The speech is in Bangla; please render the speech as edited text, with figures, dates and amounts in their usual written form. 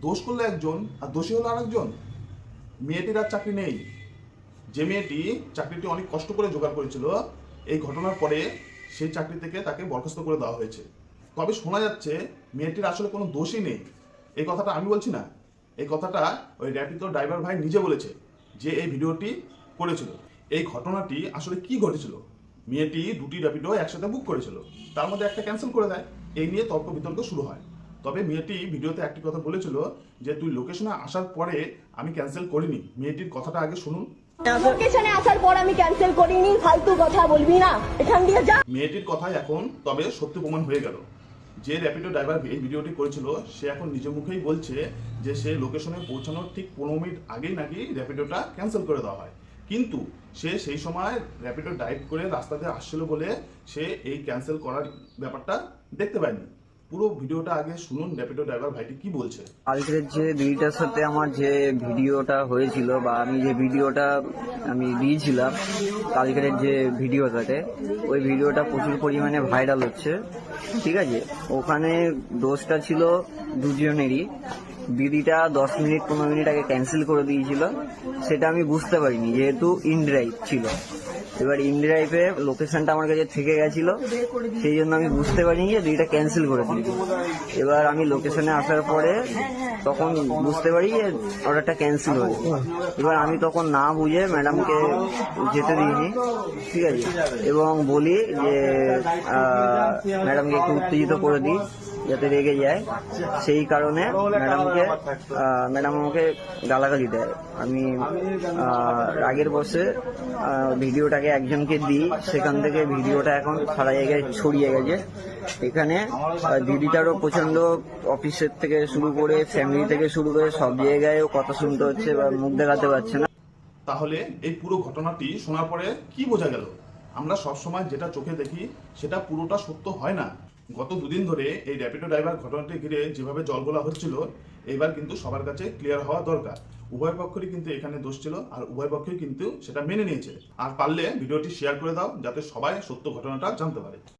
দোষ করলো একজন আর দোষী হলো আরেকজন। মেয়েটির আর চাকরি নেই। যে মেয়েটি চাকরিটি অনেক কষ্ট করে জোগাড় করেছিল, এই ঘটনার পরে সেই চাকরি থেকে তাকে বরখাস্ত করে দেওয়া হয়েছে। তবে শোনা যাচ্ছে মেয়েটির আসলে কোনো দোষই নেই। এই কথাটা আমি বলছি না, এই কথাটা ওই র্যাপিডো ড্রাইভার ভাই নিজে বলেছে, যে এই ভিডিওটি করেছিল। এই ঘটনাটি আসলে কি ঘটেছিল? মেয়েটি দুটি র্যাপিডো একসাথে বুক করেছিল, তার মধ্যে একটা ক্যান্সেল করে দেয়। এই নিয়ে তর্ক বিতর্ক শুরু হয়। তবে মেয়েটি ভিডিওতে একটি কথা বলেছিল যে তুই লোকেশনে আসার পরে আমি ক্যান্সেল করিনি। মেয়েটির কথাটা আগে শুনুন। লোকেশনে আসার পর আমি ক্যান্সেল করিনি, ফালতু কথা বলবি না, এখান দিয়ে যা। মেয়েটির কথাই এখন তবে সত্যি প্রমাণ হয়ে গেল। যে র্যাপিডো ড্রাইভার এই ভিডিওটি করেছিল সে এখন নিজের মুখেই বলছে যে সে লোকেশনে পৌঁছানোর ঠিক 15 মিনিট আগেই নাকি র্যাপিডোটা ক্যান্সেল করে দেওয়া হয়, কিন্তু সে সেই সময় র্যাপিডো ড্রাইভ করে রাস্তাতে আসছিল বলে সে এই ক্যান্সেল করার ব্যাপারটা দেখতে পায়নি। পুরো ভিডিওটা আগে শুনুন র্যাপিডো ড্রাইভার ভাইটি কি বলছে। কালকের যে দিদিটার সাথে আমার যে ভিডিওটা হয়েছিল বা আমি যে ভিডিওটা আমি দিয়েছিলাম কালকের যে ভিডিওটাতে, ওই ভিডিওটা প্রচুর পরিমাণে ভাইরাল হচ্ছে। ঠিক আছে, ওখানে দোষটা ছিল দুজনেরই। দিদিটা 10 মিনিট 15 মিনিট আগে ক্যান্সেল করে দিয়েছিল, সেটা আমি বুঝতে পারিনি যেহেতু ইনড্রাইভ ছিল। এবার ইনড্রাইভে লোকেশনটা আমার কাছে থেকে গেছিল, সেই জন্য আমি বুঝতে পারিনি যে দিদিটা ক্যান্সেল করে দিয়েছিল। এবার আমি লোকেশনে আসার পরে তখন বুঝতে পারি যে অর্ডারটা ক্যান্সেল হয়েছে। এবার আমি তখন না বুঝে ম্যাডামকে যেতে দিইনি, ঠিক আছে, এবং বলি যে ম্যাডামকে একটু উত্তেজিত করে দিই যাতে রেগে যায়। সেই কারণে ম্যাডাম আমাকে গালাগালি দেয়। আমি রাগের বসে ভিডিওটাকে একজনকে দিই, সেখান থেকে ভিডিওটা এখন সারা জায়গায় ছড়িয়ে গেছে। এখানে দিদিটারও প্রচন্ড অফিসের থেকে শুরু করে ফ্যামিলি থেকে শুরু করে সব জায়গায় কথা শুনতে হচ্ছে বা মুখ দেখাতে পারছে না। তাহলে এই পুরো ঘটনাটি শোনার পরে কি বোঝা গেল? আমরা সবসময় যেটা চোখে দেখি সেটা পুরোটা সত্য হয় না। গত দুদিন ধরে এই র্যাপিডো ড্রাইভার ঘটনাটি ঘিরে যেভাবে জলগোলা হচ্ছিল, এবার কিন্তু সবার কাছে ক্লিয়ার হওয়া দরকার। উভয় পক্ষেরই কিন্তু এখানে দোষ ছিল, আর উভয় পক্ষই কিন্তু সেটা মেনে নিয়েছে। আর পারলে ভিডিওটি শেয়ার করে দাও যাতে সবাই সত্য ঘটনাটা জানতে পারে।